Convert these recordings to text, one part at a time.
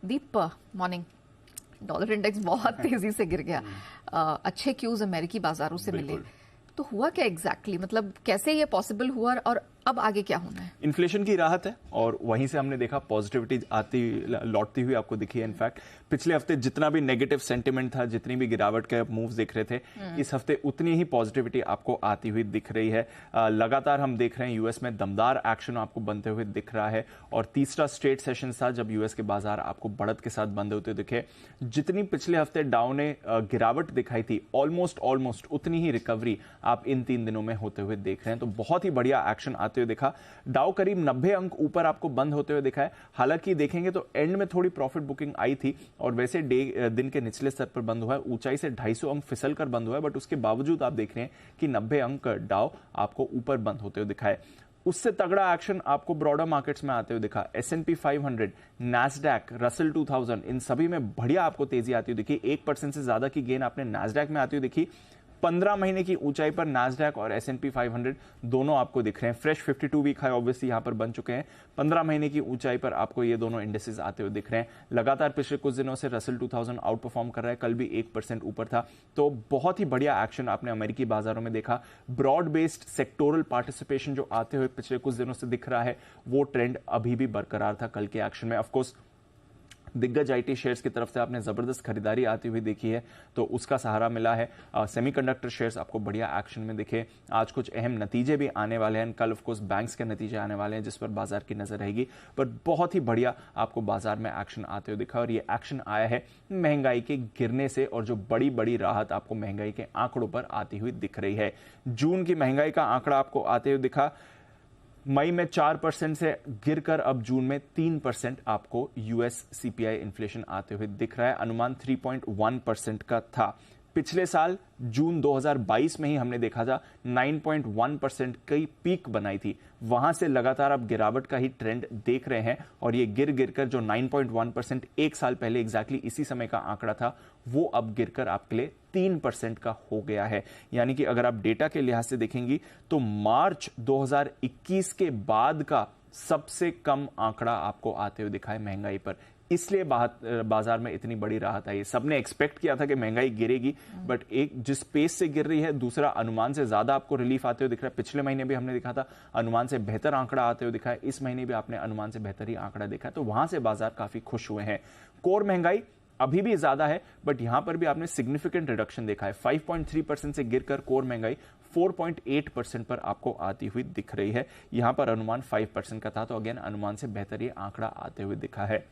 दीप, morning. Dollar index बहुत तेजी से गिर गया। अच्छे क्यूज अमेरिकी बाजारों से मिले, तो हुआ क्या एग्जैक्टली मतलब कैसे ये पॉसिबल हुआ और अब आगे क्या होना है? इन्फ्लेशन की राहत है और वहीं से हमने देखा पॉजिटिविटी आती लौटती हुई आपको दिखी है। इनफैक्ट पिछले हफ्ते जितना भी नेगेटिव सेंटिमेंट था, जितनी भी गिरावट के मूव्स दिख रहे थे, इस हफ्ते उतनी ही पॉजिटिविटी आपको आती हुई दिख रही है। लगातार हम देख रहे हैं यूएस में दमदार एक्शन आपको बनते हुए दिख रहा है और तीसरा स्ट्रेट सेशन था जब यूएस के बाजार आपको बढ़त के साथ बंद होते दिखे। जितनी पिछले हफ्ते डाउ ने गिरावट दिखाई थी, ऑलमोस्ट उतनी ही रिकवरी आप इन 3 दिनों में होते हुए देख रहे हैं। तो बहुत ही बढ़िया एक्शन आते हुए दिखा। डाउ करीब 90 अंक ऊपर आपको बंद होते हुए दिखा है। हालांकि देखेंगे तो एंड में थोड़ी प्रॉफिट बुकिंग आई थी और वैसे दिन के निचले स्तर पर बंद हुआ है, ऊंचाई से 250 अंक फिसल कर बंद हुआ है, बट उसके बावजूद आप देख रहे हैं कि 90 अंक डाउ आपको ऊपर बंद होते हुए दिखा है। उससे तगड़ा एक्शन आपको ब्रॉडर मार्केट्स में आते हुए दिखा। S&P 500, नैस्डैक, रसल 2000, इन सभी में बढ़िया आपको तेजी आती हुई दिखी। 1% से ज्यादा की गेन आपने नैस्डैक में आती हुई दिखी। 15 महीने की ऊंचाई पर नैस्डैक और S&P 500 दोनों आपको दिख रहे हैं। फ्रेश 52 वीक हाई ऑब्वियसली यहां पर बन चुके हैं। 15 महीने की ऊंचाई पर आपको ये दोनों इंडेसेस आते हुए दिख रहे हैं। लगातार पिछले कुछ दिनों से रसल 2000 आउट परफॉर्म कर रहा है, कल भी 1% ऊपर था। तो बहुत ही बढ़िया एक्शन आपने अमेरिकी बाजारों में देखा। ब्रॉड बेस्ड सेक्टोरल पार्टिसिपेशन जो आते हुए पिछले कुछ दिनों से दिख रहा है, वो ट्रेंड अभी भी बरकरार था कल के एक्शन में। ऑफकोर्स दिग्गज आईटी शेयर्स की तरफ से आपने जबरदस्त खरीदारी आती हुई देखी है, तो उसका सहारा मिला है। सेमीकंडक्टर शेयर्स आपको बढ़िया एक्शन में दिखे। आज कुछ अहम नतीजे भी आने वाले हैं, कल ऑफकोर्स बैंक्स के नतीजे आने वाले हैं जिस पर बाजार की नजर रहेगी, पर बहुत ही बढ़िया आपको बाजार में एक्शन आते हुए दिखा। और ये एक्शन आया है महंगाई के गिरने से और जो बड़ी बड़ी राहत आपको महंगाई के आंकड़ों पर आती हुई दिख रही है। जून की महंगाई का आंकड़ा आपको आते हुए दिखा, मई में 4% से गिरकर अब जून में 3% आपको यूएस सीपीआई इन्फ्लेशन आते हुए दिख रहा है। अनुमान 3.1% का था। पिछले साल जून 2022 में ही हमने देखा था 9.1% की पीक बनाई थी। वहां से लगातार आप गिरावट का ही ट्रेंड देख रहे हैं और ये गिर गिरकर जो 9.1% एक साल पहले एग्जैक्टली इसी समय का आंकड़ा था, वो अब गिरकर आपके लिए 3% का हो गया है। यानी कि अगर आप डेटा के लिहाज से देखेंगी तो मार्च 2021 के बाद का सबसे कम आंकड़ा आपको आते हुए दिखा है महंगाई पर। इसलिए बाजार में इतनी बड़ी राहत आई। सबने एक्सपेक्ट किया था कि महंगाई गिरेगी, बट एक जिस पेस से गिर रही है, दूसरा अनुमान से ज्यादा आपको रिलीफ आते हुए दिख रहा है। पिछले महीने भी हमने देखा था अनुमान से बेहतर आंकड़ा आते हुए दिखा है, इस महीने भी आपने अनुमान से बेहतर ही आंकड़ा देखा है, तो वहां से बाजार काफी खुश हुए हैं। कोर महंगाई अभी भी ज्यादा है, बट यहां पर भी आपने सिग्निफिकेंट रिडक्शन देखा है। 5.3% से गिरकर कोर महंगाई 4.8% पर आपको आती हुई दिख रही है। यहां पर अनुमान 5% का था, तो अगेन अनुमान से बेहतर ये आंकड़ा आते हुए दिखा है।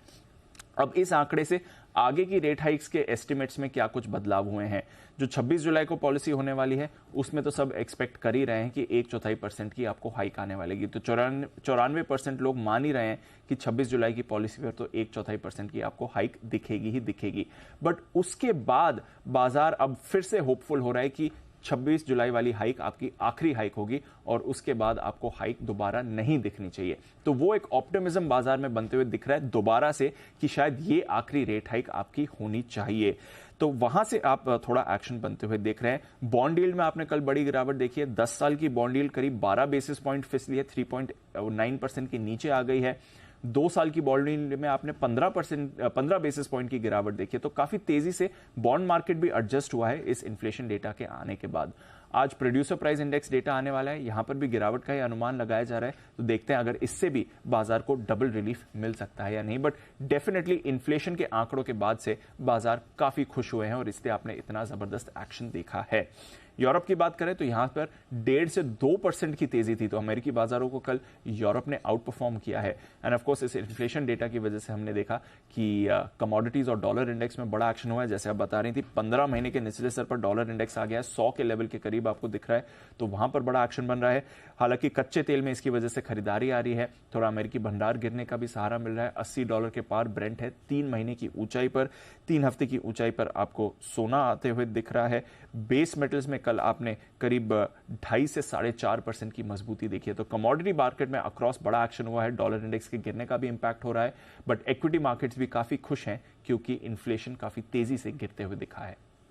अब इस आंकड़े से आगे की रेट हाइक्स के एस्टिमेट्स में क्या कुछ बदलाव हुए हैं। जो 26 जुलाई को पॉलिसी होने वाली है, उसमें तो सब एक्सपेक्ट कर ही रहे हैं कि 1/4% की आपको हाइक आने वाली। तो 94% लोग मान ही रहे हैं कि 26 जुलाई की पॉलिसी पर तो 1/4% की आपको हाइक दिखेगी ही दिखेगी। बट उसके बाद बाजार अब फिर से होपफुल हो रहा है कि 26 जुलाई वाली हाइक आपकी आखिरी हाइक होगी और उसके बाद आपको हाइक दोबारा नहीं दिखनी चाहिए। तो वो एक ऑप्टिमिज्म बाजार में बनते हुए दिख रहा है दोबारा से कि शायद ये आखिरी रेट हाइक आपकी होनी चाहिए। तो वहां से आप थोड़ा एक्शन बनते हुए देख रहे हैं। बॉन्ड यील्ड में आपने कल बड़ी गिरावट देखी है। 10 साल की बॉन्ड यील्ड करीब 12 बेसिस पॉइंट फिसली है, 3.9% के नीचे आ गई है। 2 साल की बॉन्ड यील्ड में आपने 15 बेसिस पॉइंट की गिरावट देखी है। तो काफी तेजी से बॉन्ड मार्केट भी एडजस्ट हुआ है इस इन्फ्लेशन डेटा के आने के बाद। आज प्रोड्यूसर प्राइस इंडेक्स डेटा आने वाला है, यहां पर भी गिरावट का ही अनुमान लगाया जा रहा है। तो देखते हैं अगर इससे भी बाजार को डबल रिलीफ मिल सकता है या नहीं। बट डेफिनेटली इन्फ्लेशन के आंकड़ों के बाद से बाजार काफी खुश हुए हैं और इसलिए आपने इतना जबरदस्त एक्शन देखा है। यूरोप की बात करें तो यहां पर 1.5 से 2% की तेजी थी, तो अमेरिकी बाजारों को कल यूरोप ने आउट परफॉर्म किया है। एंड ऑफ कोर्स इस इन्फ्लेशन डेटा की वजह से हमने देखा कि कमोडिटीज और डॉलर इंडेक्स में बड़ा एक्शन हुआ है। जैसे आप बता रही थी, 15 महीने के निचले स्तर पर डॉलर इंडेक्स आ गया है, 100 के लेवल के करीब आपको दिख रहा है, तो वहां पर बड़ा एक्शन बन रहा है। हालांकि कच्चे तेल में इसकी वजह से खरीदारी आ रही है, थोड़ा अमेरिकी भंडार गिरने का भी सहारा मिल रहा है। $80 के पार ब्रेंट है, 3 महीने की ऊंचाई पर, 3 हफ्ते की ऊंचाई पर आपको सोना आते हुए दिख रहा है। बेस मेटल्स में कल आपने करीब 2.5 से 4.5% की मजबूती देखी है। तो कमोडिटी मार्केट में अक्रॉस बड़ा एक्शन हुआ है, डॉलर इंडेक्स के गिरने का भी इंपैक्ट हो रहा है। बट इक्विटी मार्केट्स भी काफी खुश हैं क्योंकि इन्फ्लेशन काफी तेजी से गिरते हुए दिखा है।